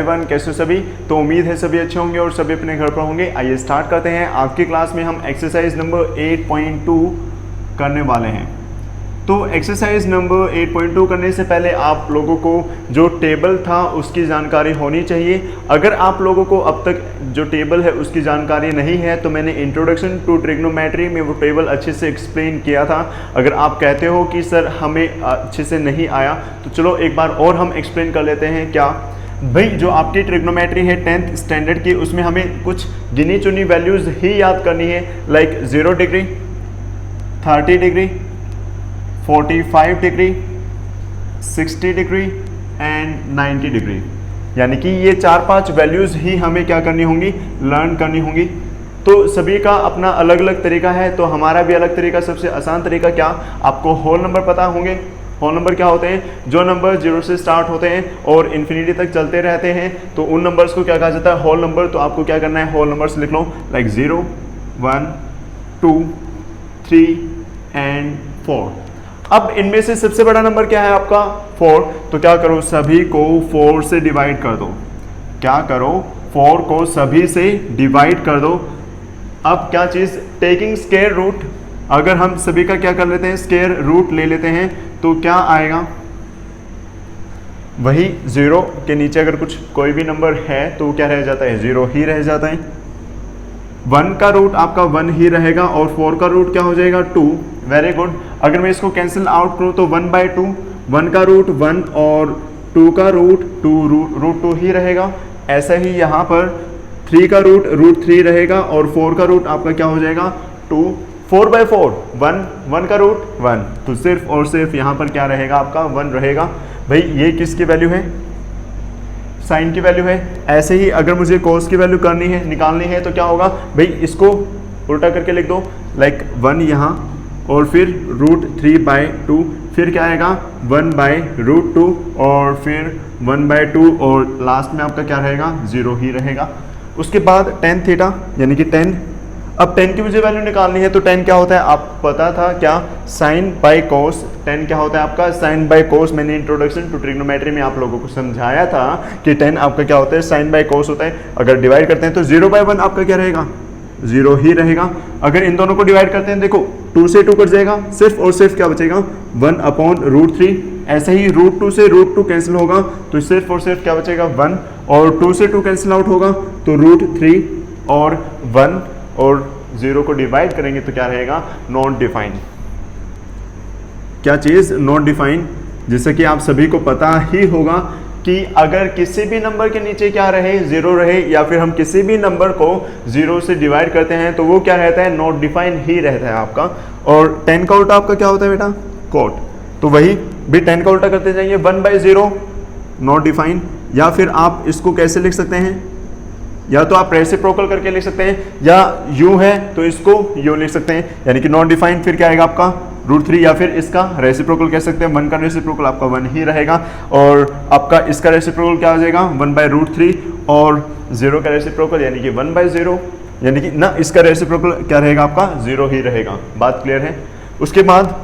Everyone, कैसे सभी। तो उम्मीद है सभी अच्छे होंगे और सभी अपने घर पर होंगे। आइए स्टार्ट करते हैं। आज की क्लास में हम एक्सरसाइज नंबर 8.2 करने वाले हैं। तो एक्सरसाइज नंबर 8.2 करने से पहले आप लोगों को जो टेबल था उसकी जानकारी होनी चाहिए। अगर आप लोगों को अब तक जो टेबल है उसकी जानकारी नहीं है तो मैंने इंट्रोडक्शन टू ट्रिग्नोमेट्री में वो टेबल अच्छे से एक्सप्लेन किया था। अगर आप कहते हो कि सर हमें अच्छे से नहीं आया तो चलो एक बार और हम एक्सप्लेन कर लेते हैं। क्या भाई, जो आपकी ट्रिग्नोमेट्री है 10th स्टैंडर्ड की, उसमें हमें कुछ गिनी चुनी वैल्यूज़ ही याद करनी है। Like 0 degree, 30 degree, 45 degree, 60 degree and 90 degree. यानी कि ये 4-5 वैल्यूज़ ही हमें क्या करनी होंगी, लर्न करनी होंगी। तो सभी का अपना अलग अलग तरीका है, तो हमारा भी अलग तरीका। सबसे आसान तरीका क्या, आपको होल नंबर पता होंगे। होल नंबर क्या होते हैं, जो नंबर 0 से स्टार्ट होते हैं और इन्फिनिटी तक चलते रहते हैं, तो उन नंबर्स को क्या कहा जाता है, होल नंबर। तो आपको क्या करना है, होल नंबर्स लिख लो। Like 0, 1, 2, 3 and 4। अब इनमें से सबसे बड़ा नंबर क्या है आपका, 4। तो क्या करो, सभी को 4 से डिवाइड कर दो। क्या करो, 4 को सभी से डिवाइड कर दो। अब क्या चीज़, टेकिंग स्क्वायर रूट। अगर हम सभी का क्या कर लेते हैं, स्क्वायर रूट ले लेते हैं, तो क्या आएगा, वही 0 के नीचे अगर कुछ कोई भी नंबर है तो क्या रह जाता है, 0 ही रह जाता है। 1 का रूट आपका 1 ही रहेगा और 4 का रूट क्या हो जाएगा, 2। Very good. अगर मैं इसको कैंसिल आउट करूँ तो 1/2, 1 का रूट 1 और 2 का रूट 2, रूट 2 ही रहेगा। ऐसा ही यहाँ पर 3 का रूट 3 रहेगा और 4 का रूट आपका क्या हो जाएगा, 2। 4/4, 1 का रूट 1, तो सिर्फ और सिर्फ यहाँ पर क्या रहेगा आपका, 1 रहेगा। भाई ये किसकी वैल्यू है, साइन की वैल्यू है। ऐसे ही अगर मुझे कोस की वैल्यू करनी है, निकालनी है, तो क्या होगा भाई, इसको उल्टा करके लिख दो। लाइक 1 यहाँ और फिर √3/2, फिर क्या आएगा 1/√2 और फिर 1/2 और लास्ट में आपका क्या रहेगा, 0 ही रहेगा। उसके बाद tan थीटा यानी कि 10। अब 10 की मुझे वैल्यू निकालनी है, तो 10 क्या होता है, आप पता था क्या, साइन बाई कोस। 10 क्या होता है आपका, साइन बाई कोस। मैंने इंट्रोडक्शन टू ट्रिग्नोमेट्री में आप लोगों को समझाया था कि 10 आपका क्या होता है, साइन बाई कोस होता है। अगर डिवाइड करते हैं तो 0/1 आपका क्या रहेगा, 0 ही रहेगा। अगर इन दोनों को डिवाइड करते हैं, देखो 2 से 2 कट जाएगा, सिर्फ और सिर्फ क्या बचेगा, 1/√3। ऐसे ही √2 से √2 कैंसिल होगा, तो सिर्फ और सिर्फ क्या बचेगा, 1। और 2 से 2 कैंसिल आउट होगा तो √3 और 1 और 0 को डिवाइड करेंगे तो क्या रहेगा, नॉट डिफाइंड। क्या चीज़, नॉट डिफाइंड। जैसे कि आप सभी को पता ही होगा कि अगर किसी भी नंबर के नीचे क्या रहे, 0 रहे, या फिर हम किसी भी नंबर को 0 से डिवाइड करते हैं तो वो क्या रहता है, नॉट डिफाइंड ही रहता है आपका। और 10 का उल्टा आपका क्या होता है बेटा, कोट। तो वही भी 10 का उल्टा करते जाइए, 1/0 नॉट डिफाइंड। या फिर आप इसको कैसे लिख सकते हैं, या तो आप रेसिप्रोकल करके लिख सकते हैं, या यूं है तो इसको यूं लिख सकते हैं, यानी कि नॉट डिफाइंड। फिर क्या आएगा आपका √3, या फिर इसका रेसिप्रोकल कह सकते हैं। 1 का रेसिप्रोकल आपका 1 ही रहेगा और आपका इसका रेसिप्रोकल क्या हो जाएगा, 1/√3 और 0 का रेसिप्रोकल यानी कि 1/0, यानी कि ना इसका रेसिप्रोकल क्या रहेगा आपका, 0 ही रहेगा। बात क्लियर है। उसके बाद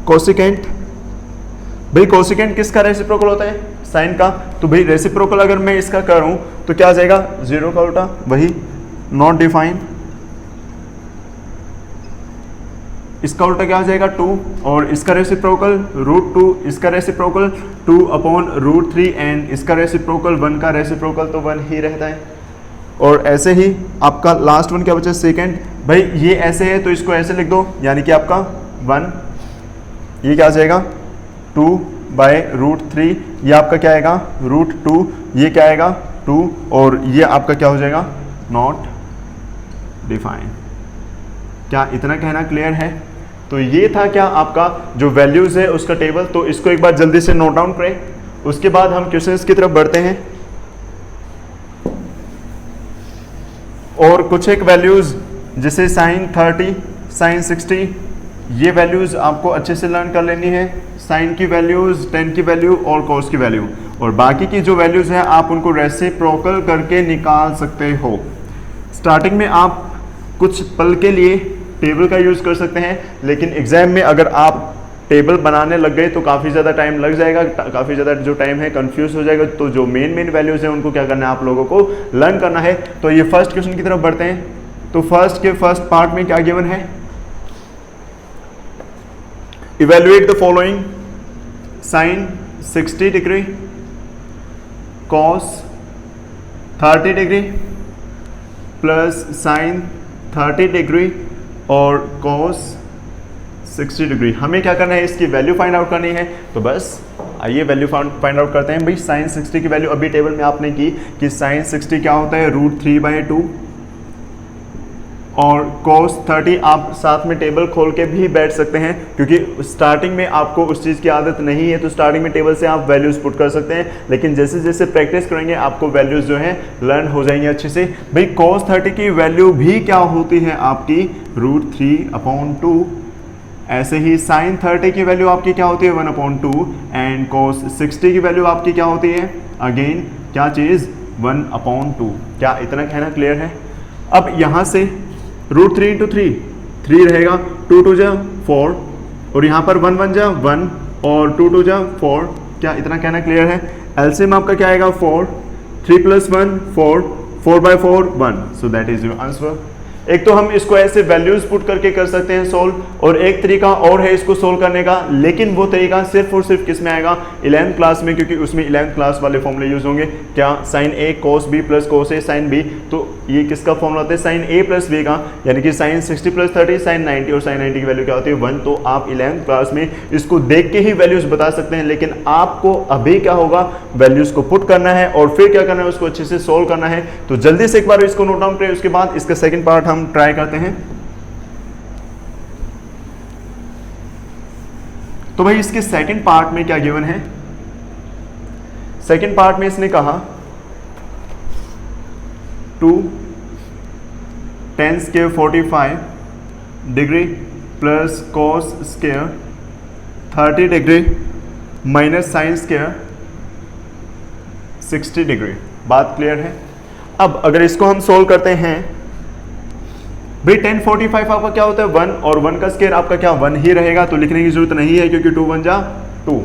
कोसिकेंट। भाई कोसिकेंट किसका रेसिप्रोकल होता है, साइन का। तो भाई रेसिप्रोकल अगर मैं इसका करूं तो क्या आ जाएगा, 0 का उल्टा, वही नॉट डिफाइंड। इसका उल्टा क्या आ जाएगा, 2 और इसका रेसिप्रोकल √2, इसका रेसिप्रोकल 2/√3 एंड इसका रेसिप्रोकल 1 का रेसिप्रोकल तो 1 ही रहता है। और ऐसे ही आपका लास्ट वन क्या बचा, सेकेंड। भाई ये ऐसे है तो इसको ऐसे लिख दो, यानी कि आपका 1, ये क्या आ जाएगा 2/√3, ये आपका क्या आएगा √2, ये क्या आएगा 2 और ये आपका क्या हो जाएगा, नॉट डिफाइंड। क्या इतना कहना क्लियर है। तो ये था क्या आपका जो वैल्यूज है उसका टेबल। तो इसको एक बार जल्दी से नोट डाउन करें, उसके बाद हम क्वेश्चंस की तरफ बढ़ते हैं। और कुछ एक वैल्यूज जैसे साइन 30, साइन 60, ये वैल्यूज आपको अच्छे से लर्न कर लेनी है। साइन की वैल्यूज, tan की वैल्यू और cos की वैल्यू, और बाकी की जो वैल्यूज हैं आप उनको रेसिप्रोकल करके निकाल सकते हो। स्टार्टिंग में आप कुछ पल के लिए टेबल का यूज़ कर सकते हैं, लेकिन एग्जाम में अगर आप टेबल बनाने लग गए तो काफ़ी ज़्यादा टाइम लग जाएगा, काफ़ी ज़्यादा जो टाइम है कंफ्यूज हो जाएगा। तो जो मेन वैल्यूज़ हैं उनको क्या करना है आप लोगों को लर्न करना है। तो ये फर्स्ट क्वेश्चन की तरफ बढ़ते हैं। तो फर्स्ट पार्ट में क्या गिवन है, evaluate the following sine 60 degree, cos 30 degree plus sine 30 degree और कॉस 60 डिग्री। हमें क्या करना है, इसकी वैल्यू फाइंड आउट करनी है। तो बस आइए वैल्यू फाइंड आउट करते हैं। भाई साइन 60 की वैल्यू अभी टेबल में आपने की कि साइन 60 क्या होता है, √3/2 और cos 30 आप साथ में टेबल खोल के भी बैठ सकते हैं, क्योंकि स्टार्टिंग में आपको उस चीज़ की आदत नहीं है तो स्टार्टिंग में टेबल से आप वैल्यूज़ पुट कर सकते हैं, लेकिन जैसे जैसे प्रैक्टिस करेंगे आपको वैल्यूज़ जो हैं लर्न हो जाएंगे अच्छे से। भाई cos 30 की वैल्यू भी क्या होती है आपकी √3/2, ऐसे ही sin 30 की वैल्यू आपकी क्या होती है 1/2 एंड cos 60 की वैल्यू आपकी क्या होती है अगेन क्या चीज़ 1/2। क्या इतना कहना क्लियर है? अब यहाँ से √3 × 3 रहेगा, 2 2 जा 4 और यहाँ पर 1 1 जा 1 और 2 2 जा 4। क्या इतना कहना क्लियर है? एलसीएम आपका क्या आएगा 4, 3 + 1 4, 4/4 1, सो दैट इज योर आंसर। एक तो हम इसको ऐसे वैल्यूज पुट करके कर सकते हैं सोल्व, और एक तरीका और है इसको सोल्व करने का, लेकिन वो तरीका सिर्फ और सिर्फ किस में आएगा 11th क्लास में, क्योंकि उसमें 11th क्लास वाले फॉर्मूले यूज होंगे। क्या sin A cos B + cos A sin B, तो ये किसका फॉर्मूला होता है sin A + B का, यानी कि sin 60 + 30 sin 90 और sin 90 की वैल्यू क्या होती है 1। तो आप 11th क्लास में इसको देख के ही वैल्यूज बता सकते हैं, लेकिन आपको अभी क्या होगा वैल्यूज को पुट करना है और फिर क्या करना है उसको अच्छे से सोल्व करना है। तो जल्दी से एक बार इसको नोट डाउन करें, उसके बाद इसका सेकेंड पार्ट हम ट्राई करते हैं। तो भाई इसके सेकंड पार्ट में क्या गिवन है, सेकंड पार्ट में इसने कहा 2 10 square 45 degree plus cos square 30 degree minus sine square 60 degree. बात क्लियर है? अब अगर इसको हम सोल्व करते हैं, भाई 10 45 आपका क्या होता है 1 और 1 का स्क्वायर आपका क्या 1 ही रहेगा, तो लिखने की जरूरत नहीं है क्योंकि 2 1 जा 2।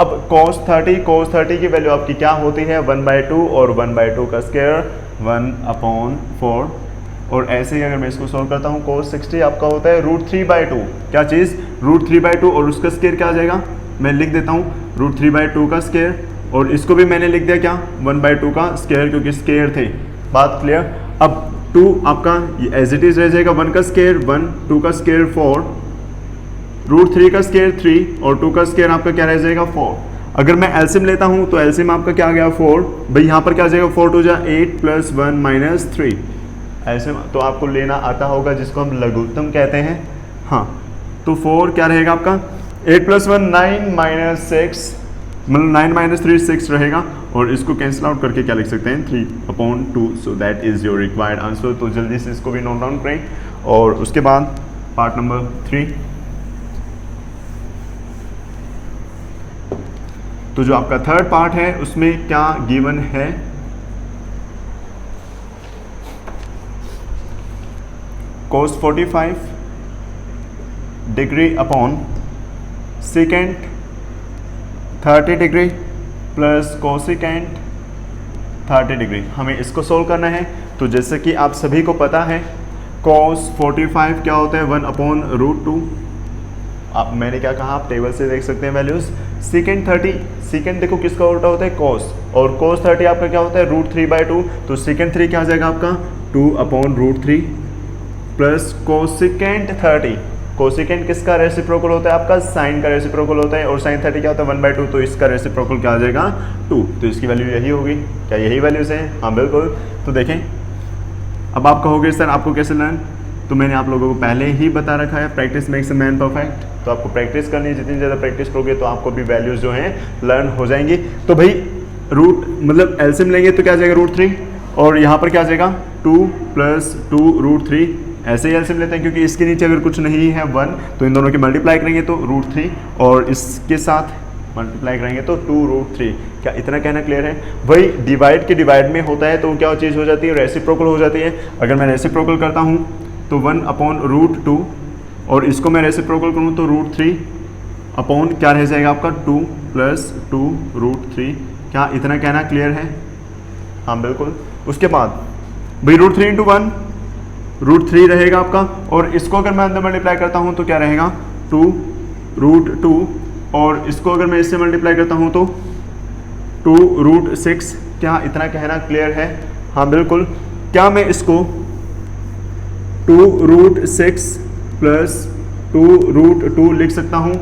अब cos 30 की वैल्यू आपकी क्या होती है 1/2 और 1/2 का स्क्वायर 1/4। और ऐसे ही अगर मैं इसको सोल्व करता हूँ cos 60 आपका होता है √3/2, क्या चीज़ √3/2 और उसका स्क्वायर क्या आ जाएगा, मैं लिख देता हूँ √3/2 का स्क्वायर, और इसको भी मैंने लिख दिया क्या 1/2 का स्क्वायर, क्योंकि स्क्वायर थे। बात क्लियर? अब 2 आपका एज इट इज रह जाएगा, 1 का स्क्वायर 1, 2 का स्क्वायर 4, √3 का स्क्वायर 3 और 2 का स्क्वायर आपका क्या रह जाएगा 4। अगर मैं एलसीएम लेता हूं तो एलसीएम आपका क्या आ गया 4, भाई यहाँ पर क्या आ जाएगा 4 2 जा 8 + 1 - 3। एलसीएम तो आपको लेना आता होगा जिसको हम लघुत्तम कहते हैं। हाँ, तो 4 क्या रहेगा आपका 8 + 1 9 - 6, मतलब 9 - 3 6 रहेगा, और इसको कैंसिल आउट करके क्या लिख सकते हैं 3/2। So that is your required answer. तो जल्दी से इसको भी नोट डाउन करें। और उसके बाद पार्ट नंबर 3, तो जो आपका थर्ड पार्ट है उसमें क्या गिवन है, cos 45 degree upon second 30 degree plus cosecant 30 degree. हमें इसको सोल्व करना है। तो जैसे कि आप सभी को पता है cos 45 क्या होता है 1/√2। आप मैंने क्या कहा, आप टेबल से देख सकते हैं वैल्यूज। सेकेंड 30, सेकेंड देखो किसका उल्टा होता है cos, और cos 30 आपका क्या होता है √3/2। तो सेकेंड 3 क्या आ जाएगा आपका 2/√3 प्लस कोसिकेंट 30। कोसिकेंट किसका रेसिप्रोकल होता है आपका साइन का रेसिप्रोकल होता है, और साइन 30 क्या होता है 1/2, तो इसका रेसिप्रोकल क्या आ जाएगा 2। तो इसकी वैल्यू यही होगी। क्या यही वैल्यूज हैं? हाँ बिल्कुल। तो देखें, अब आप कहोगे सर आपको कैसे लर्न, तो मैंने आप लोगों को पहले ही बता रखा है practice makes a man perfect. तो आपको प्रैक्टिस करनी है, जितनी ज़्यादा प्रैक्टिस करोगे तो आपको भी वैल्यूज जो हैं लर्न हो जाएंगी। तो भाई रूट मतलब एलसीएम लेंगे तो क्या आ जाएगा √3, और यहाँ पर क्या आ जाएगा 2 + 2 √3। ऐसे ही एलसीएम लेते हैं क्योंकि इसके नीचे अगर कुछ नहीं है 1, तो इन दोनों की मल्टीप्लाई करेंगे तो √3, और इसके साथ मल्टीप्लाई करेंगे तो 2√3। क्या इतना कहना क्लियर है? वही डिवाइड के डिवाइड में होता है तो क्या चीज़ हो जाती है रेसिप्रोकल हो जाती है। अगर मैं रेसिप्रोकल करता हूँ तो 1/√2, और इसको मैं रेसिप्रोकल करूँ तो √3 अपॉन क्या रह जाएगा आपका 2 प्लस 2 रूट 3। क्या इतना कहना क्लियर है? हाँ बिल्कुल। उसके बाद भाई रूट 3 इंटू 1 रूट 3 रहेगा आपका, और इसको अगर मैं अंदर मल्टीप्लाई करता हूँ तो क्या रहेगा 2 रूट 2, और इसको अगर मैं इससे मल्टीप्लाई करता हूँ तो 2 रूट 6। क्या इतना कहना क्लियर है? हाँ बिल्कुल। क्या मैं इसको 2 रूट 6 प्लस 2 रूट 2 लिख सकता हूँ?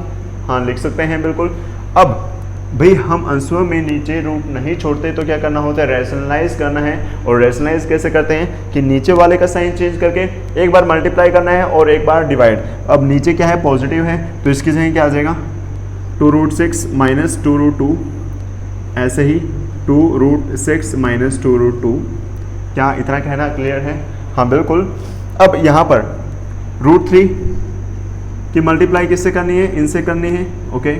हाँ लिख सकते हैं बिल्कुल। अब भाई हम अंशों में नीचे रूट नहीं छोड़ते तो क्या करना होता है, रैशनलाइज करना है। और रैशनलाइज कैसे करते हैं कि नीचे वाले का साइन चेंज करके एक बार मल्टीप्लाई करना है और एक बार डिवाइड। अब नीचे क्या है, पॉजिटिव है, तो इसकी जगह क्या आ जाएगा 2 रूट 6 माइनस 2 रूट 2, ऐसे ही 2 रूट 6 माइनस 2 रूट 2। क्या इतना कहना क्लियर है? हाँ बिल्कुल। अब यहाँ पर रूट 3 की मल्टीप्लाई किससे करनी है, इनसे करनी है, ओके।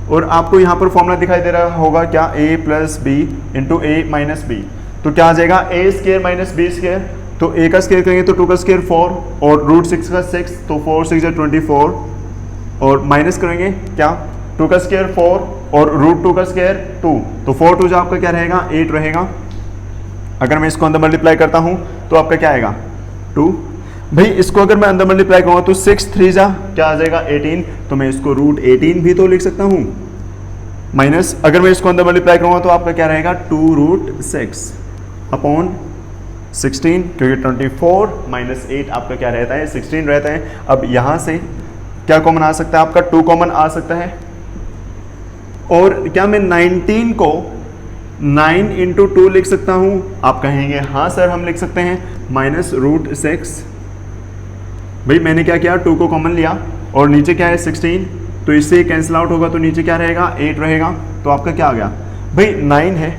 और आपको यहाँ पर फॉर्मूला दिखाई दे रहा होगा क्या, a plus B into A minus B. तो क्या आ जाएगा a square minus B square, तो a का स्केयर करेंगे तो 2 का स्केयर 4 और रूट 6 का 6, तो 4 6 24, और माइनस करेंगे क्या 2 का स्केयर 4 और रूट 2 का स्केयर 2, तो 4 2 जो आपका क्या रहेगा 8 रहेगा। अगर मैं इसको अंदर मल्टीप्लाई करता हूँ तो आपका क्या आएगा 2। भाई इसको अगर मैं अंदर मल्टीप्लाई करूँगा तो 6 3 जा क्या आ जाएगा 18, तो मैं इसको रूट 18 भी तो लिख सकता हूँ। माइनस अगर मैं इसको अंदर मल्टीप्लाई करूँगा तो आपका क्या रहेगा 2 रूट 6 अपॉन 16, क्योंकि 24 माइनस 8 आपका क्या रहता है 16 रहता है। अब यहाँ से क्या कॉमन आ सकता है, आपका 2 कॉमन आ सकता है। और क्या मैं 19 को 9 इंटू 2 लिख सकता हूँ? आप कहेंगे हाँ सर हम लिख सकते हैं। माइनस रूट 6, भाई मैंने क्या किया 2 को कॉमन लिया और नीचे क्या है 16, तो इससे कैंसिल आउट होगा तो नीचे क्या रहेगा 8 रहेगा। तो आपका क्या आ गया भाई 9 है,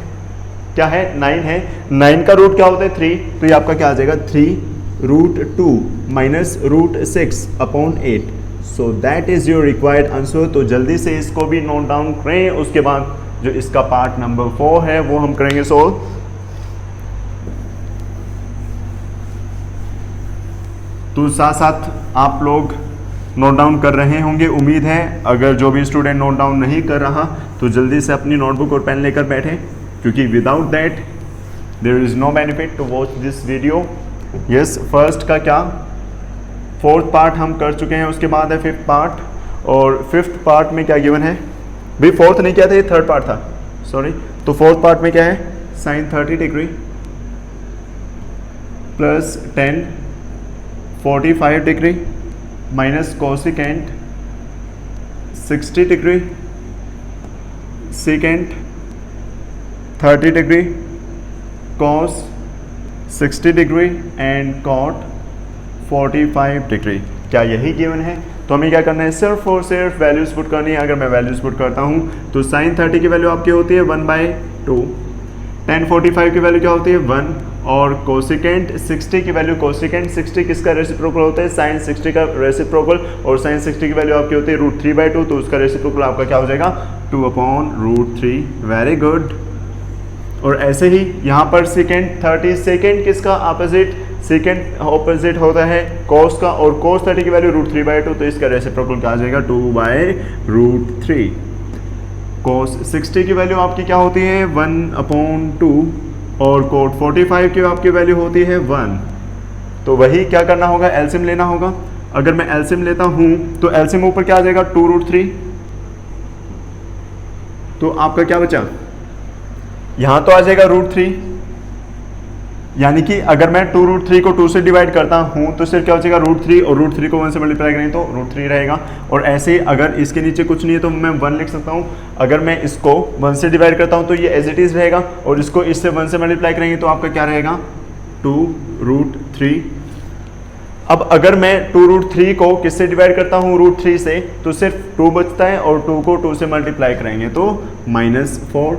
क्या है 9 है, 9 का रूट क्या होता है 3, तो ये आपका क्या आ जाएगा 3 root 2 minus root 6 upon 8। So that is your required answer. तो जल्दी से इसको भी नोट डाउन करें। उसके बाद जो इसका पार्ट नंबर 4 है वो हम करेंगे सोल्व। तो साथ साथ आप लोग नोट डाउन कर रहे होंगे, उम्मीद है। अगर जो भी स्टूडेंट नोट डाउन नहीं कर रहा तो जल्दी से अपनी नोटबुक और पेन लेकर बैठे, क्योंकि without that there is no benefit to watch this video. Yes, first का क्या 4th पार्ट हम कर चुके हैं, उसके बाद है 5th पार्ट। और 5th पार्ट में क्या गिवन है भाई, 4th नहीं किया था, ये 3rd पार्ट था, सॉरी। तो 4th पार्ट में क्या है sine 30 degree plus 10 45 degree minus cosecant 60 degree secant 30 degree cos 60 degree and cot 45 degree. क्या यही गिवन है? तो हमें क्या करना है, सिर्फ और सिर्फ वैल्यूज पुट करनी है। अगर मैं वैल्यूज पुट करता हूँ तो साइन 30 की वैल्यू आपकी होती है 1/2, tan 45 की वैल्यू क्या होती है 1, और कोसिकेंट 60 की वैल्यू, कोसिकेंट 60 किसका रेसिप्रोकल होता है साइन 60 का रेसिप्रोकल, और साइन 60 की वैल्यू आपकी होती है रूट 3/2, तो उसका रेसिप्रोकल आपका क्या हो जाएगा 2/√3। Very good. और ऐसे ही यहाँ पर सेकेंड 30, सेकेंड किसका ऑपोजिट, सेकेंड ऑपोजिट होता है कॉस का, और कॉस 30 की वैल्यू रूट 3/2, तो इसका रेसिप्रोकल क्या आ जाएगा 2/√3। कॉस 60 की वैल्यू आपकी क्या होती है 1/2, और कोट 45 की आपकी वैल्यू होती है 1। तो वही क्या करना होगा, एलसीएम लेना होगा। अगर मैं एलसीएम लेता हूँ तो एलसीएम ऊपर क्या आ जाएगा 2√3, तो आपका क्या बचा, यहाँ तो आ जाएगा √3, यानी कि अगर मैं 2√3 को 2 से डिवाइड करता हूँ तो सिर्फ क्या हो जाएगा √3, और √3 को 1 से मल्टीप्लाई करें तो √3 रहेगा। और ऐसे ही अगर इसके नीचे कुछ नहीं है तो मैं 1 लिख सकता हूँ। अगर मैं इसको 1 से डिवाइड करता हूँ तो ये एज इट इज़ रहेगा, और इसको इससे 1 से मल्टीप्लाई करेंगे तो आपका क्या रहेगा 2√3। अब अगर मैं 2√3 को किससे डिवाइड करता हूँ √3 से, तो सिर्फ 2 बचता है, और 2 को 2 से मल्टीप्लाई करेंगे तो -4।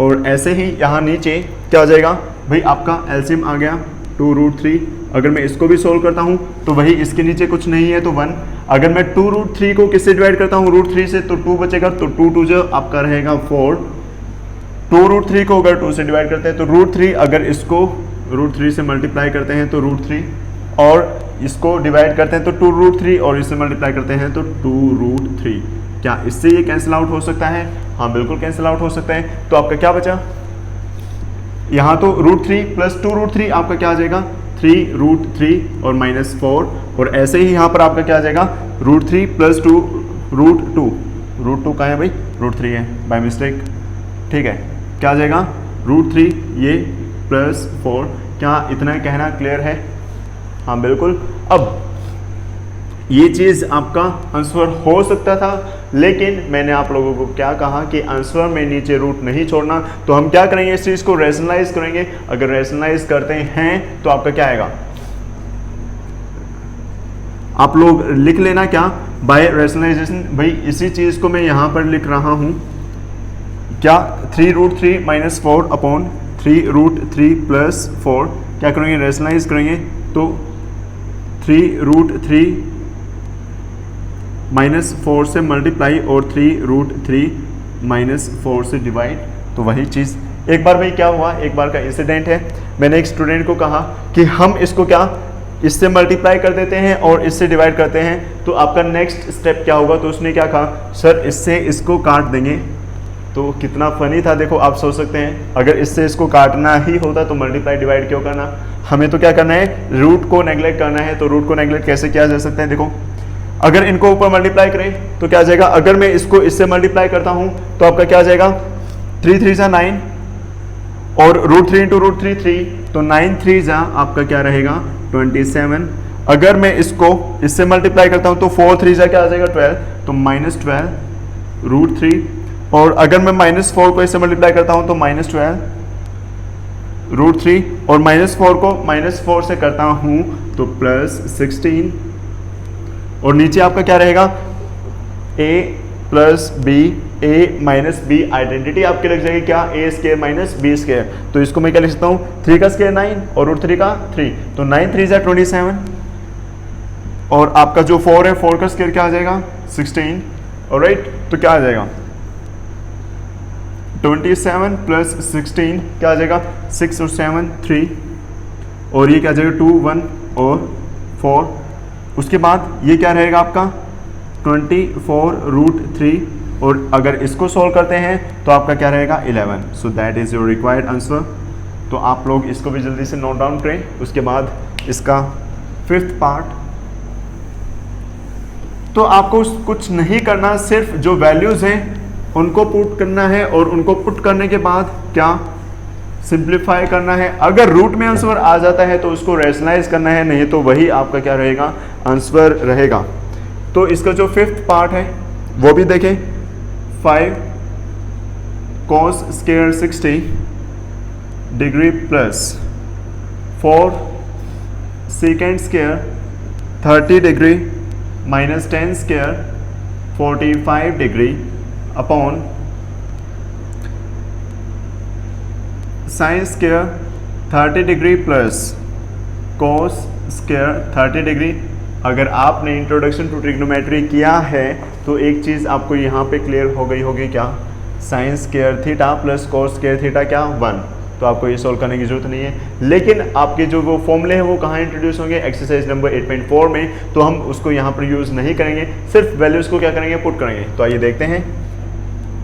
और ऐसे ही यहाँ नीचे क्या हो जाएगा भाई, आपका एलसीएम आ गया 2√3। अगर मैं इसको भी सोल्व करता हूँ तो वही, इसके नीचे कुछ नहीं है तो 1। अगर मैं 2√3 को किससे डिवाइड करता हूँ √3 से, तो 2 बचेगा, तो 2 2 जो आपका रहेगा 4। 2√3 को अगर 2 से डिवाइड करते हैं तो √3, अगर इसको √3 से मल्टीप्लाई करते हैं तो √3, और इसको डिवाइड करते हैं तो 2√3 और इससे मल्टीप्लाई करते हैं तो 2√3। क्या इससे ये कैंसिल आउट हो सकता है? हाँ बिल्कुल कैंसिल आउट हो सकता है। तो आपका क्या बचा यहाँ, तो √3 प्लस 2√3 आपका क्या आ जाएगा 3√3 और -4, और ऐसे ही यहाँ पर आपका क्या आ जाएगा √3 प्लस 2√2, √2 कहाँ है भाई, √3 है बाय मिस्टेक, ठीक है। क्या आ जाएगा √3 ये प्लस 4। क्या इतना कहना क्लियर है? हाँ बिल्कुल। अब ये चीज़ आपका आंसर हो सकता था, लेकिन मैंने आप लोगों को क्या कहा कि आंसर में नीचे रूट नहीं छोड़ना। तो हम क्या करेंगे, इस चीज़ को रैशनलाइज करेंगे। अगर रैशनलाइज करते हैं तो आपका क्या आएगा, आप लोग लिख लेना क्या, बाय रैशनलाइजेशन। भाई इसी चीज़ को मैं यहाँ पर लिख रहा हूँ, क्या 3√3 - 4 अपॉन 3√3 प्लस 4। क्या करेंगे, रैशनलाइज करेंगे तो 3√3 -4 से मल्टीप्लाई और 3√3 -4 से डिवाइड। तो वही चीज़ एक बार भाई क्या हुआ, एक बार का इंसिडेंट है। मैंने एक स्टूडेंट को कहा कि हम इसको क्या इससे मल्टीप्लाई कर देते हैं और इससे डिवाइड करते हैं, तो आपका नेक्स्ट स्टेप क्या होगा। तो उसने क्या कहा, सर इससे इसको काट देंगे। तो कितना फनी था, देखो आप सोच सकते हैं अगर इससे इसको काटना ही होता तो मल्टीप्लाई डिवाइड क्यों करना, हमें तो क्या करना है, रूट को नेगलेक्ट करना है। तो रूट को नेगलेक्ट कैसे किया जा सकता है, देखो अगर इनको ऊपर मल्टीप्लाई करें तो क्या आ जाएगा, अगर मैं इसको इससे मल्टीप्लाई करता हूं तो आपका क्या आ जाएगा 3 3 जा 9 और √3 × √3 3, तो 9 3 जा आपका क्या रहेगा 27। अगर मैं इसको इससे मल्टीप्लाई करता हूं तो 4 3 जा क्या आ जाएगा 12, तो -12 √3। और अगर मैं -4 को इससे मल्टीप्लाई करता हूं तो -12 √3, और -4 को -4 से करता हूं तो +16। और नीचे आपका क्या रहेगा a + b, a - b identity आपकी लग जाएगी क्या, a² - b²। तो इसको मैं क्या लिख सकता हूँ, 3 का स्क्वायर 9 और √3 का 3, तो 9 3 जा 27। और आपका जो 4 है, 4 का स्क्वायर क्या आ जाएगा 16। ऑलराइट, तो क्या आ जाएगा 27 + 16 क्या आ जाएगा 6 और 7 3, और ये क्या आ जाएगा 2 1 और 4। उसके बाद ये क्या रहेगा आपका 24√3, और अगर इसको सॉल्व करते हैं तो आपका क्या रहेगा 11। सो that is your required answer. तो आप लोग इसको भी जल्दी से नोट डाउन करें। उसके बाद इसका 5th पार्ट, तो आपको कुछ नहीं करना, सिर्फ जो वैल्यूज हैं उनको पुट करना है, और उनको पुट करने के बाद क्या सिंप्लीफाई करना है। अगर रूट में आंसर आ जाता है तो उसको रैशनलाइज करना है, नहीं तो वही आपका क्या रहेगा आंसर रहेगा। तो इसका जो 5th पार्ट है वो भी देखें, 5 cos square 60 degree plus 4 secant square 30 degree minus 10 square 45 degree upon sine square 30 degree plus cos square 30 degree. अगर आपने इंट्रोडक्शन टू ट्रिग्नोमेट्री किया है तो एक चीज़ आपको यहाँ पे क्लियर हो गई होगी, क्या, sine square theta plus cos square theta क्या 1। तो आपको ये सॉल्व करने की जरूरत नहीं है। लेकिन आपके जो वो फॉर्मूले हैं वो कहाँ इंट्रोड्यूस होंगे, एक्सरसाइज नंबर 8.4 में। तो हम उसको यहाँ पर यूज़ नहीं करेंगे, सिर्फ वैल्यूज़ को क्या करेंगे, पुट करेंगे। तो आइए देखते हैं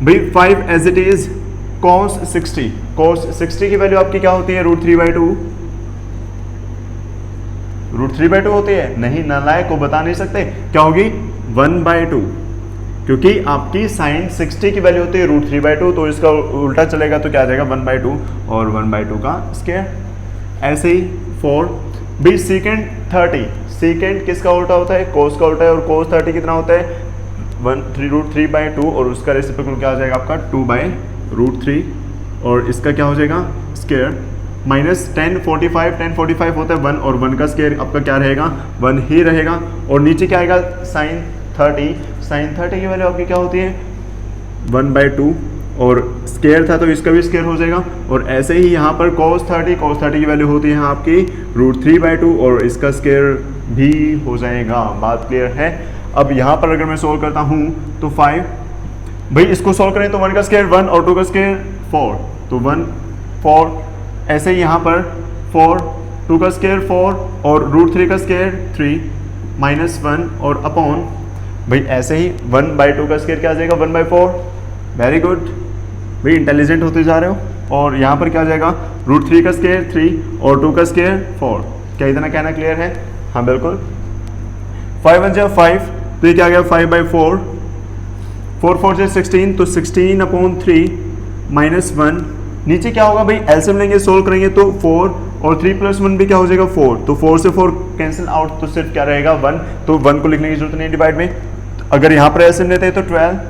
भाई, 5 as it is cos 60, cos 60 की वैल्यू आपकी क्या होती है, √3/2। √3/2 होती है, नहीं, नालायक को बता नहीं सकते, क्या होगी 1/2, क्योंकि आपकी साइन 60 की वैल्यू होती है √3/2, तो इसका उल्टा चलेगा तो क्या आ जाएगा 1/2 और 1/2 का स्क्वायर। ऐसे ही 4 भी सेकेंड 30, सेकेंड किसका उल्टा होता है, कोस का उल्टा है, और कोस 30 कितना होता है √3/2, और उसका रेसिप्रोकल क्या आ जाएगा आपका 2/√3, और इसका क्या हो जाएगा स्क्वायर माइनस 10 45 होता है 1, और 1 का स्क्वायर आपका क्या रहेगा 1 ही रहेगा। और नीचे क्या आएगा साइन 30 की वैल्यू आपकी क्या होती है 1/2, और स्क्वायर था तो इसका भी स्क्वायर हो जाएगा। और ऐसे ही यहाँ पर cos 30 की वैल्यू होती है आपकी √3/2, और इसका स्क्वायर भी हो जाएगा। बात क्लियर है। अब यहाँ पर अगर मैं सोल्व करता हूँ तो 5, भाई इसको सोल्व करें तो 1 का स्क्वायर 1 और 2 का स्क्वायर 4, तो 1 4। ऐसे ही यहाँ पर 4 2 का स्केयर 4 और रूट 3 का स्केयर 3 माइनस 1 और अपॉन भाई ऐसे ही 1/2 का स्केयर क्या आ जाएगा 1/4। वेरी गुड भाई, इंटेलिजेंट होते जा रहे हो। और यहाँ पर क्या आ जाएगा रूट 3 का स्केयर 3 और 2 का स्केयर 4। क्या इतना कहना क्लियर है? हाँ बिल्कुल। 5 1 5, तो ये क्या आ गया 5/4। 4 4 से 16, तो 16/3 माइनस 1। नीचे क्या होगा भाई, एलसीएम लेंगे सोल्व करेंगे तो 4 और 3 + 1 भी क्या हो जाएगा 4। तो 4 से 4 कैंसिल आउट, तो सिर्फ क्या रहेगा 1। तो 1 को लिखने की जरूरत नहीं डिवाइड में। अगर यहाँ पर एलसीएम लेते हैं तो 12।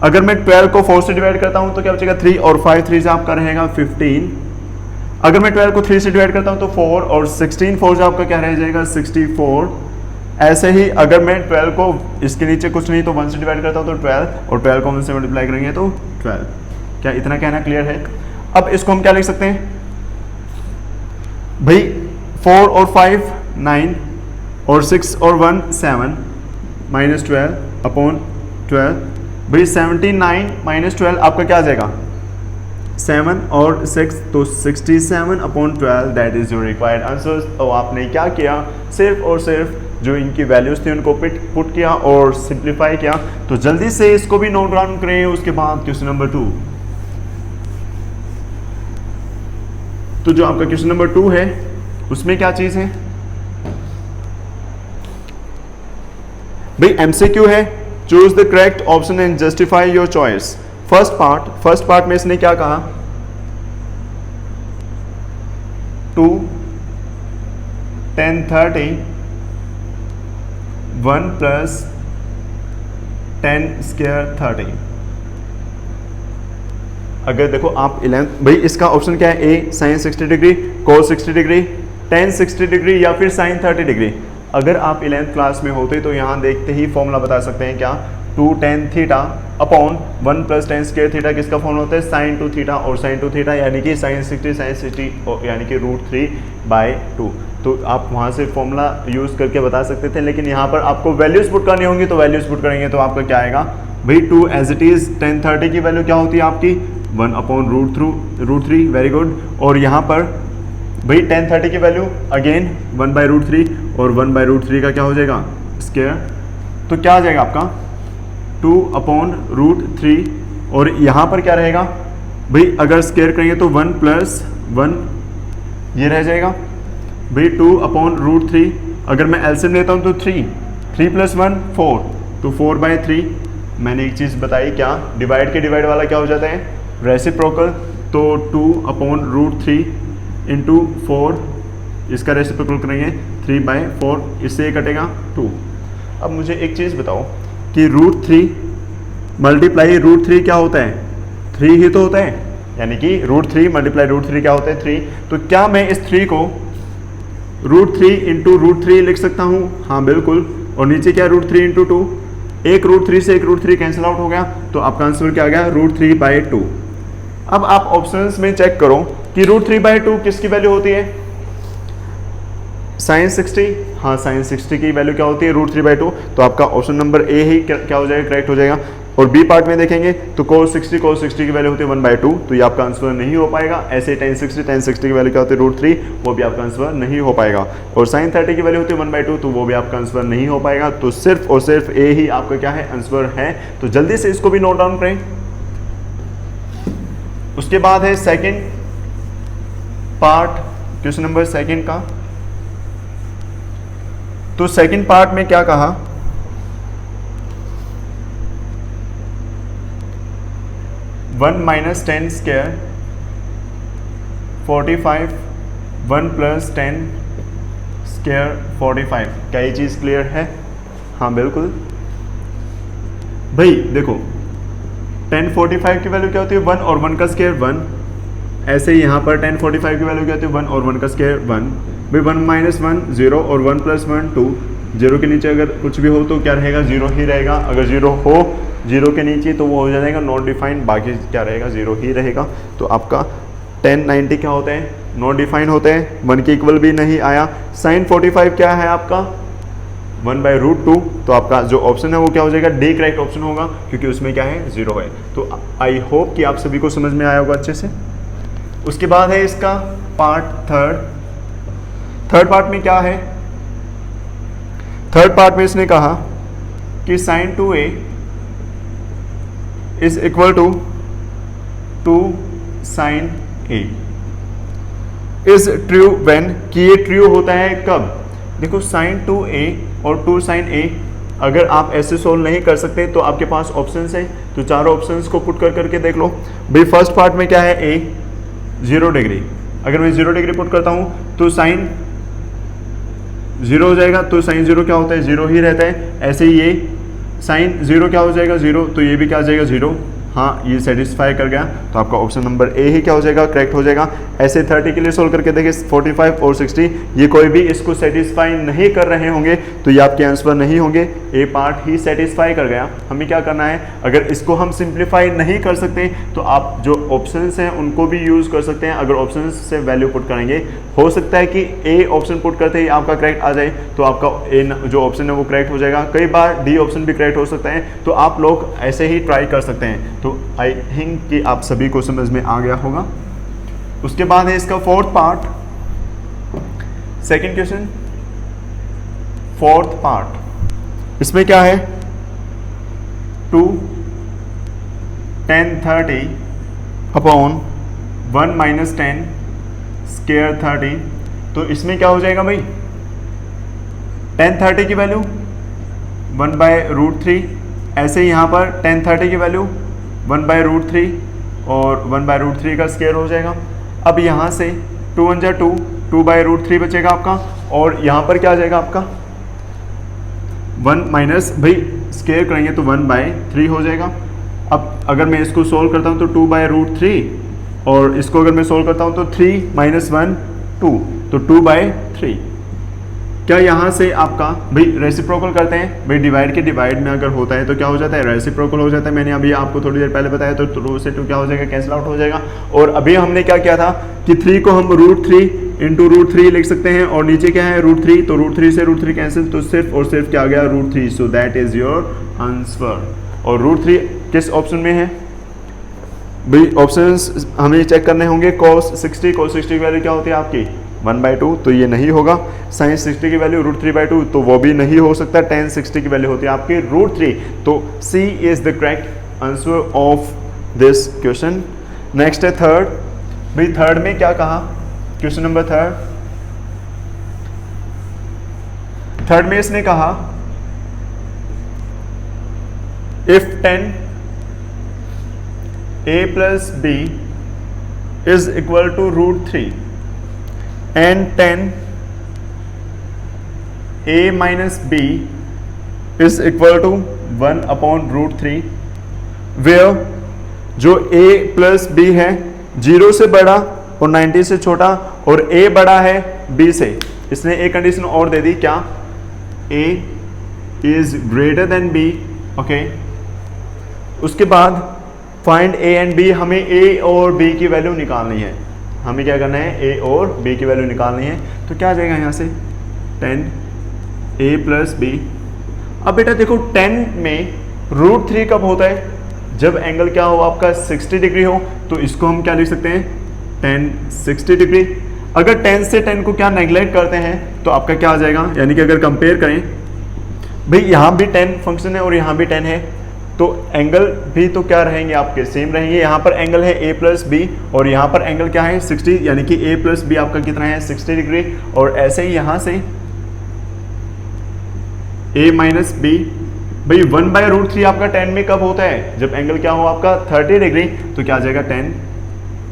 अगर मैं 12 को 4 से डिवाइड करता हूँ तो क्या बचेगा 3 और 5 3 से आपका रहेगा 15। अगर मैं 12 को 3 से डिवाइड करता हूँ तो 4 और 16 4 से आपका क्या रह जाएगा 64। ऐसे ही अगर मैं 12 को इसके नीचे कुछ नहीं तो 1 से डिवाइड करता हूँ तो 12 और 12 को 1 से मल्टीप्लाई करेंगे तो 12। क्या इतना कहना क्लियर है? अब इसको हम क्या लिख सकते हैं भाई, 4 और 5 9 और 6 और 1 7 माइनस 12/12। भाई 79 माइनस 12 आपका क्या आ जाएगा 7 और 6, तो 67/12। That is your required answer. तो आपने क्या किया, सिर्फ और सिर्फ जो इनकी वैल्यूज थी उनको पुट किया और सिंप्लीफाई किया। तो जल्दी से इसको भी नोट डाउन करें। उसके बाद क्वेश्चन नंबर 2। तो जो आपका क्वेश्चन नंबर 2 है उसमें क्या चीज है भाई, एमसीक्यू है। Choose the correct option and justify your choice. First part में इसने क्या कहा 2 10 30 1 + 10 स्क्वायर 30। अगर देखो आप 11 भाई इसका ऑप्शन क्या है, ए साइन 60 डिग्री, कोस 60 डिग्री, टेन 60 डिग्री या फिर साइन 30 डिग्री। अगर आप 11th क्लास में होते तो यहाँ देखते ही फॉर्मूला बता सकते हैं क्या, 2 tan theta upon 1 + tan square theta किसका फॉर्मूला होता है साइन 2 थीटा, और साइन 2 थीटा यानी कि साइन 60 यानी कि √3/2। तो आप वहाँ से फॉर्मूला यूज़ करके बता सकते थे, लेकिन यहाँ पर आपको वैल्यूज पुट करनी होंगी तो वैल्यूज पुट करेंगे तो आपका क्या आएगा भाई 2 एज इट इज़। tan 30 की वैल्यू क्या होती है आपकी 1/√3। Very good. और यहाँ पर भाई tan 30 की वैल्यू अगेन 1/√3 और 1/√3 का क्या हो जाएगा स्क्वायर, तो क्या आ जाएगा आपका 2/√3। और यहाँ पर क्या रहेगा भाई, अगर स्क्वायर करेंगे तो 1 + 1 ये रह जाएगा भाई 2/√3। अगर मैं एलसीएम लेता हूँ तो 3 + 1 4, तो 4/3। मैंने एक चीज़ बताई क्या, डिवाइड के डिवाइड वाला क्या हो जाता है रेसिप्रोकल, तो 2/√3 × 4 इसका रेसिप्रोकल करेंगे 3/4, इससे ये कटेगा 2। अब मुझे एक चीज़ बताओ कि √3 × √3 क्या होता है 3 ही तो होता है, यानी कि √3 × √3 क्या होता है 3। तो क्या मैं इस 3 को √3 × √3 लिख सकता हूँ? हाँ बिल्कुल। और नीचे क्या √3 × 2, एक √3 से एक √3 कैंसिल आउट हो गया, तो आपका आंसर क्या आ गया √3/2। अब आप ऑप्शंस में चेक करो कि √3/2 किसकी वैल्यू होती है साइन 60। हाँ साइन 60 की वैल्यू क्या होती है √3/2, तो आपका ऑप्शन नंबर ए ही क्या हो जाएगा करेक्ट हो जाएगा। और बी पार्ट में देखेंगे तो cos 60 की वैल्यू होती है 1/2, तो ये आपका आंसर नहीं हो पाएगा। ऐसे tan 60 की वैल्यू क्या होती है √3, वो भी आपका आंसर नहीं हो पाएगा। और sin 30 की वैल्यू होती है 1/2, तो वो भी आपका आंसर नहीं हो पाएगा। तो सिर्फ और सिर्फ ए ही आपका क्या है आंसर है। तो जल्दी से इसको भी नोट डाउन करें। उसके बाद है second part question number second का। तो सेकेंड पार्ट में क्या कहा 1 - 10 स्क्वायर 45 1 + 10 स्क्वायर 45। क्या ये चीज़ क्लियर है? हाँ बिल्कुल भाई। देखो tan 45 की वैल्यू क्या होती है 1 और 1 का स्क्वायर 1। ऐसे ही यहाँ पर tan 45 की वैल्यू क्या होती है 1 और 1 का स्क्वायर 1। भाई 1 - 1 0 और 1 + 1 2। जीरो के नीचे अगर कुछ भी हो तो क्या रहेगा 0 ही रहेगा। अगर 0 हो 0 के नीचे तो वो हो जाएगा नॉट डिफाइंड, बाकी क्या रहेगा 0 ही रहेगा। तो आपका tan 90 क्या होता है नॉट डिफाइंड होते हैं, 1 के इक्वल भी नहीं आया। sin 45 क्या है आपका 1/√2। तो आपका जो ऑप्शन है वो क्या हो जाएगा डी करेक्ट ऑप्शन होगा, क्योंकि उसमें क्या है 0 है। तो आई होप कि आप सभी को समझ में आया होगा अच्छे से। उसके बाद है इसका पार्ट थर्ड पार्ट में क्या है, थर्ड पार्ट में इसने कहा कि sin 2a is equal to 2 sin a is true when, कि ये ट्रू होता है कब। देखो sin 2a और 2 sin a अगर आप ऐसे सोल्व नहीं कर सकते तो आपके पास ऑप्शंस है, तो चारों ऑप्शंस को पुट कर करके देख लो भाई। फर्स्ट पार्ट में क्या है, a 0 डिग्री, अगर मैं 0 डिग्री पुट करता हूँ तो साइन 0 हो जाएगा, तो साइन 0 क्या होता है, 0 ही रहता है। ऐसे ही ये साइन 0 क्या हो जाएगा, 0, तो ये भी क्या हो जाएगा 0। हाँ, ये सेटिस्फाई कर गया, तो आपका ऑप्शन नंबर ए ही क्या हो जाएगा, करेक्ट हो जाएगा। ऐसे 30 के लिए सोल्व करके देखिए, 45 और 60 ये कोई भी इसको सेटिस्फाई नहीं कर रहे होंगे तो ये आपके आंसर नहीं होंगे। ए पार्ट ही सेटिस्फाई कर गया। हमें क्या करना है, अगर इसको हम सिंप्लीफाई नहीं कर सकते तो आप जो ऑप्शंस हैं उनको भी यूज़ कर सकते हैं। अगर ऑप्शन से वैल्यू पुट करेंगे, हो सकता है कि ए ऑप्शन पुट करते ही आपका करेक्ट आ जाए, तो आपका ए जो ऑप्शन है वो करेक्ट हो जाएगा। कई बार डी ऑप्शन भी करेक्ट हो सकता है, तो आप लोग ऐसे ही ट्राई कर सकते हैं। तो आई थिंक कि आप सभी को समझ में आ गया होगा। उसके बाद है इसका fourth part, second question, fourth part. इसमें क्या है, 2 tan 30 अपॉन 1 - 10 स्क्वायर 30। तो इसमें क्या हो जाएगा भाई, tan 30 की वैल्यू 1/√3, ऐसे ही यहाँ पर tan 30 की वैल्यू 1/√3 और 1/√3 का स्क्वायर हो जाएगा। अब यहाँ से 2 1 2, 2/√3 बचेगा आपका, और यहाँ पर क्या आ जाएगा आपका 1 माइनस, भाई स्क्वायर करेंगे तो 1/3 हो जाएगा। अब अगर मैं इसको सोल्व करता हूँ तो 2/√3, और इसको अगर मैं सोल्व करता हूँ तो 3 - 1 2, तो 2/3। क्या यहाँ से आपका भाई रेसिप्रोकल करते हैं, भाई डिवाइड के डिवाइड में अगर होता है तो क्या हो जाता है, रेसिप्रोकल हो जाता है। मैंने अभी आपको थोड़ी देर पहले बताया, तो 2 से 2 क्या हो जाएगा, कैंसिल आउट हो जाएगा। और अभी हमने क्या किया था कि 3 को हम √3 × √3 लिख सकते हैं, और नीचे क्या है √3, तो √3 से √3 कैंसिल, तो सिर्फ और सिर्फ क्या आ गया √3। सो दैट इज योर आंसर। और √3 किस ऑप्शन में है भाई, ऑप्शंस हमें चेक करने होंगे। cos 60 की वैल्यू क्या होती है आपकी 1/2, तो ये नहीं होगा। sin 60 की वैल्यू √3/2, तो वो भी नहीं हो सकता। tan 60 की वैल्यू होती है आपकी √3, तो C is the correct answer of this question. Next है थर्ड। भाई थर्ड में क्या कहा, क्वेश्चन नंबर थर्ड में इसने कहा if 10 a + b is equal to √3 and 10 a - b is equal to 1/√3, where जो a + b है 0 से बड़ा और 90 से छोटा, और a बड़ा है b से। इसने एक कंडीशन और दे दी, क्या, a is greater than b, okay. उसके बाद फाइंड a एंड b, हमें a और b की वैल्यू निकालनी है। हमें क्या करना है, a और b की वैल्यू निकालनी है। तो क्या आ जाएगा यहाँ से 10 a + b। अब बेटा देखो 10 में √3 कब होता है, जब एंगल क्या हो आपका 60 डिग्री हो, तो इसको हम क्या लिख सकते हैं, tan 60 डिग्री। अगर 10 से 10 को क्या नेग्लेक्ट करते हैं तो आपका क्या आ जाएगा, यानी कि अगर कंपेयर करें, भाई यहाँ भी 10 फंक्शन है और यहाँ भी 10 है, तो एंगल भी तो क्या रहेंगे आपके, सेम रहेंगे। यहाँ पर एंगल है a + b, और यहाँ पर एंगल क्या है 60, यानी कि a + b आपका कितना है 60 डिग्री। और ऐसे ही यहाँ से a - b, भाई 1/√3 आपका 10 में कब होता है, जब एंगल क्या हो आपका 30 डिग्री, तो क्या आ जाएगा 10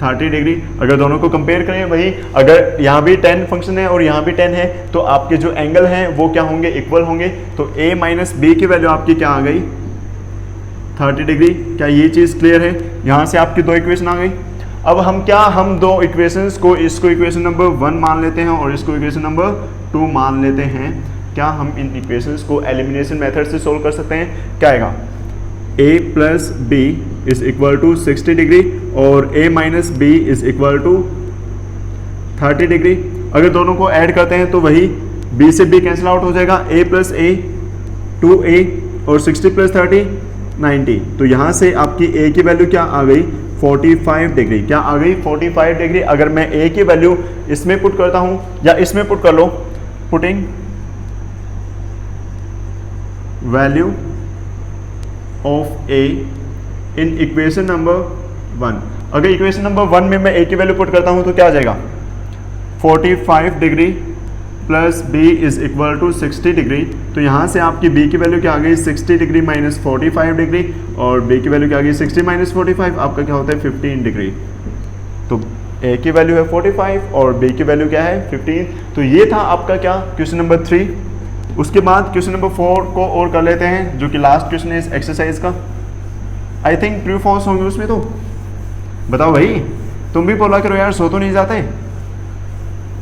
30 डिग्री। अगर दोनों को कंपेयर करें, वही अगर यहाँ भी 10 फंक्शन है और यहाँ भी 10 है, तो आपके जो एंगल हैं वो क्या होंगे, इक्वल होंगे। तो a - b की वैल्यू आपकी क्या आ गई 30 डिग्री। क्या ये चीज़ क्लियर है, यहाँ से आपकी 2 इक्वेशन आ गई। अब हम 2 इक्वेशंस को, इसको इक्वेशन नंबर 1 मान लेते हैं और इसको इक्वेशन नंबर 2 मान लेते हैं। क्या हम इन इक्वेशंस को एलिमिनेशन मेथड से सोल्व कर सकते हैं। क्या आएगा, a + b is equal to 60 degree और a - b is equal to 30 degree. अगर दोनों को ऐड करते हैं तो वही b से b कैंसिल आउट हो जाएगा, a + a 2a और 60 + 30 90। तो यहाँ से आपकी a की वैल्यू क्या आ गई 45 डिग्री। क्या आ गई 45 डिग्री। अगर मैं ए की वैल्यू इसमें पुट करता हूं या इसमें पुट कर लो, putting value of a in equation number 1, अगर इक्वेशन नंबर 1 में मैं ए की वैल्यू पुट करता हूं तो क्या आ जाएगा 45 degree plus B is equal to 60 degree. तो यहाँ से आपकी बी की वैल्यू क्या आ गई 60 डिग्री माइनस 45 डिग्री, और बी की वैल्यू क्या आ गई 60 माइनस 45, आपका क्या होता है 15 डिग्री। तो ए की वैल्यू है 45 और बी की वैल्यू क्या है 15। तो ये था आपका क्या क्वेश्चन नंबर 3। उसके बाद क्वेश्चन नंबर 4 को और कर लेते हैं, जो कि लास्ट क्वेश्चन है इस एक्सरसाइज का। आई थिंक ट्रू फॉल्स होंगे उसमें। तो बताओ भाई, तुम भी बोला करो यार, सो तो नहीं जाते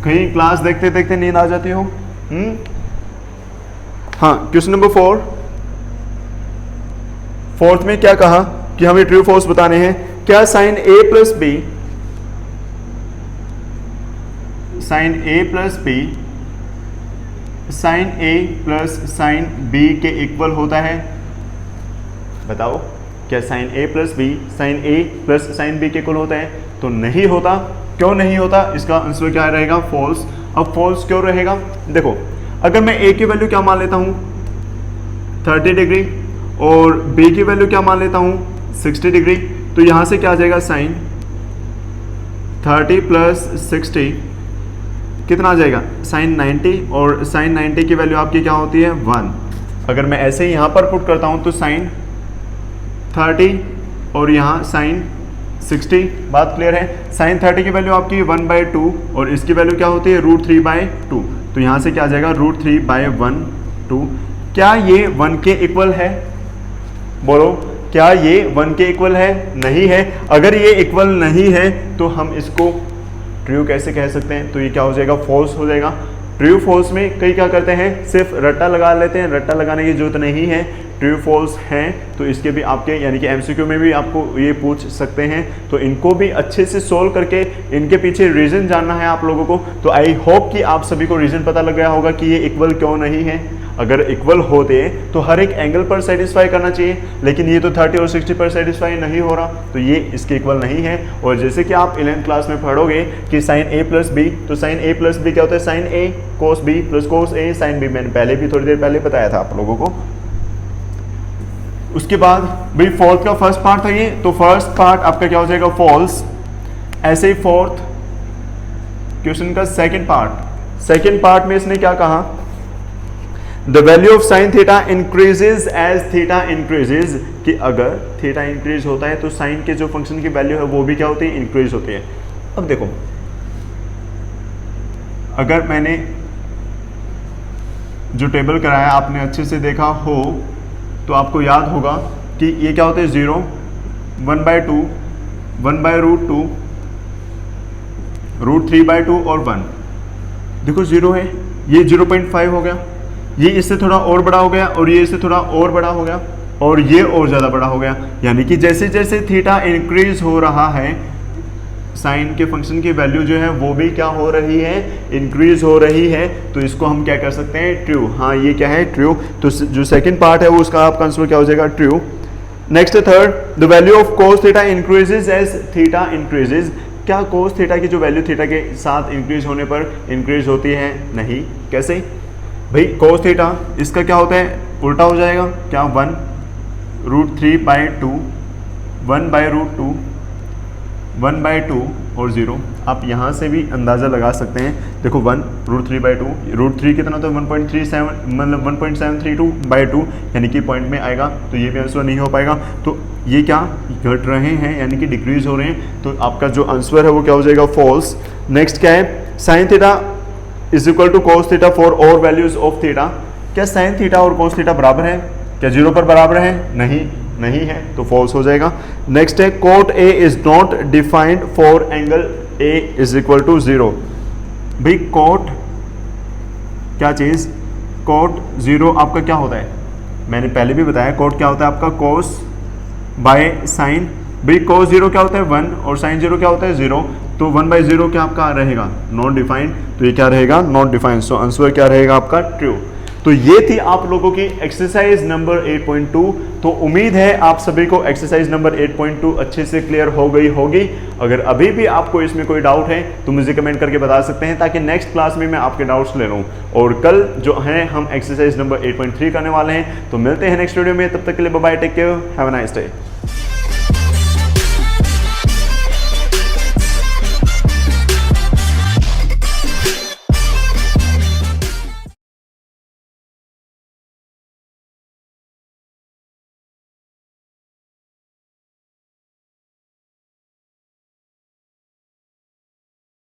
कहीं क्लास देखते देखते नींद आ जाती हो। हाँ, क्वेश्चन नंबर 4, फोर्थ में क्या कहा कि हमें ट्रू फॉल्स बताने हैं। क्या साइन ए प्लस बी, साइन ए प्लस बी साइन ए प्लस साइन बी के इक्वल होता है। बताओ, क्या साइन ए प्लस बी साइन ए प्लस साइन बी के इक्वल होता है? तो नहीं होता। क्यों नहीं होता? इसका आंसर क्या रहेगा फॉल्स। अब फॉल्स क्यों रहेगा? देखो, अगर मैं ए की वैल्यू क्या मान लेता हूं 30 डिग्री और बी की वैल्यू क्या मान लेता हूं 60 डिग्री, तो यहां से क्या आ जाएगा साइन 30 प्लस 60 कितना आ जाएगा साइन 90, और साइन 90 की वैल्यू आपकी क्या होती है 1। अगर मैं ऐसे ही यहां पर पुट करता हूं तो साइन 30 और यहाँ साइन 60, बात क्लियर है। साइन 30 की वैल्यू आपकी 1/2 और इसकी वैल्यू क्या होती है √3/2। तो यहाँ से क्या आ जाएगा √3/1/2। क्या ये 1 के इक्वल है? बोलो, क्या ये 1 के इक्वल है? नहीं है। अगर ये इक्वल नहीं है तो हम इसको ट्रू कैसे कह सकते हैं? तो ये क्या हो जाएगा फॉल्स हो जाएगा। ट्रू फॉल्स में कई क्या करते हैं, सिर्फ रट्टा लगा लेते हैं। रट्टा लगाने की जरूरत नहीं है। ट्रू फॉल्स हैं तो इसके भी आपके यानी कि एमसीक्यू में भी आपको ये पूछ सकते हैं, तो इनको भी अच्छे से सोल्व करके इनके पीछे रीज़न जानना है आप लोगों को। तो आई होप कि आप सभी को रीज़न पता लग गया होगा कि ये इक्वल क्यों नहीं है। अगर इक्वल होते तो हर एक एंगल पर सेटिस्फाई करना चाहिए, लेकिन ये तो 30 और 60 पर सेटिस्फाई नहीं हो रहा, तो ये इसके इक्वल नहीं है। और जैसे कि आप 11th क्लास में पढ़ोगे कि साइन ए प्लस बी, तो साइन ए प्लस बी क्या होता है साइन ए कोस बी प्लस कोस ए साइन बी। मैंने पहले भी थोड़ी देर पहले बताया था आप लोगों को। उसके बाद भाई फोर्थ का फर्स्ट पार्ट था ये, तो फर्स्ट पार्ट आपका क्या हो जाएगा फॉल्स। ऐसे ही फोर्थ क्वेश्चन का सेकंड पार्ट में इसने क्या कहा, the value of sine theta increases as theta increases, कि अगर थीटा इंक्रीज होता है तो साइन के जो फंक्शन की वैल्यू है वो भी क्या होती है इंक्रीज होती है। अब देखो, अगर मैंने जो टेबल कराया आपने अच्छे से देखा हो तो आपको याद होगा कि ये क्या होता है 0, 1/2, 1/√2, √3/2 और 1। देखो 0 है, ये 0.5 हो गया, ये इससे थोड़ा और बड़ा हो गया और ये इससे थोड़ा और बड़ा हो गया और ये और ज़्यादा बड़ा हो गया। यानी कि जैसे जैसे थीटा इंक्रीज हो रहा है साइन के फंक्शन की वैल्यू जो है वो भी क्या हो रही है इंक्रीज हो रही है। तो इसको हम क्या कर सकते हैं ट्रू। हाँ, ये क्या है ट्रू। तो जो सेकंड पार्ट है वो उसका आपका आंसर क्या हो जाएगा true. Next third, the value of cos theta increases as theta increases. क्या कोस थीटा की जो वैल्यू थीटा के साथ इंक्रीज होने पर इंक्रीज होती है? नहीं। कैसे भाई? कोस थीटा इसका क्या होता है उल्टा हो जाएगा क्या 1√3/2, 1/√2, 1/2 और 0। आप यहाँ से भी अंदाज़ा लगा सकते हैं। देखो 1√3/2, √3 कितना होता है 1.37 मतलब 1.732/2 यानी कि पॉइंट में आएगा, तो ये भी आंसर नहीं हो पाएगा। तो ये क्या घट रहे हैं यानी कि डिक्रीज हो रहे हैं, तो आपका जो आंसर है वो क्या हो जाएगा फॉल्स। नेक्स्ट क्या है, sine theta is equal to cos theta for all values of theta. क्या साइन थीटा और कोस थीटा बराबर है? क्या 0 पर बराबर है? नहीं है, तो फॉल्स हो जाएगा। नेक्स्ट है cot A is not defined for angle A is equal to 0। भाई कोट क्या चीज, कोट 0 आपका क्या होता है? मैंने पहले भी बताया कोट क्या होता है आपका कोस बाय साइन। भाई कोस 0 क्या होता है 1 और साइन 0 क्या होता है 0, तो 1/0 क्या आपका रहेगा नॉट डिफाइंड। तो ये क्या रहेगा नॉट डिफाइंड। सो आंसर क्या रहेगा आपका ट्रू। तो ये थी आप लोगों की एक्सरसाइज नंबर 8.2। तो उम्मीद है आप सभी को एक्सरसाइज नंबर 8.2 अच्छे से क्लियर हो गई होगी। अगर अभी भी आपको इसमें कोई डाउट है तो मुझे कमेंट करके बता सकते हैं, ताकि नेक्स्ट क्लास में मैं आपके डाउट्स ले लूँ। और कल जो है हम एक्सरसाइज नंबर 8.3 करने वाले हैं। तो मिलते हैं नेक्स्ट वीडियो में, तब तक के लिए bye bye, take care, have a nice day.